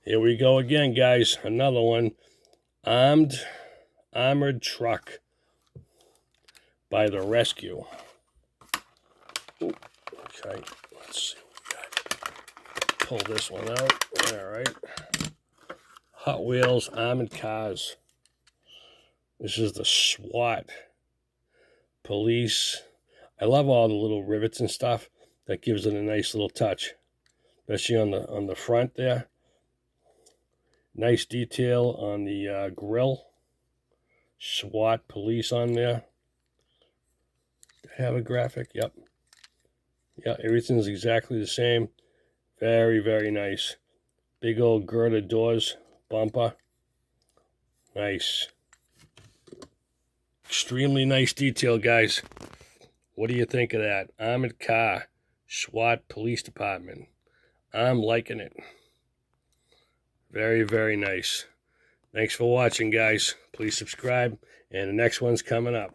Here we go again, guys. Another one. Armored truck by the rescue. Ooh, okay, let's see what we got. Pull this one out. All right. Hot Wheels armored cars. This is the SWAT police. I love all the little rivets and stuff. That gives it a nice little touch, especially on the front there. Nice detail on the grill. SWAT police on there. Have a graphic. Yep. Yeah, everything's exactly the same. Very, very nice. Big old girder doors, bumper. Nice. Extremely nice detail, guys. What do you think of that? Armored car, SWAT Police Department. I'm liking it. Very, very nice. Thanks for watching, guys. Please subscribe, and the next one's coming up.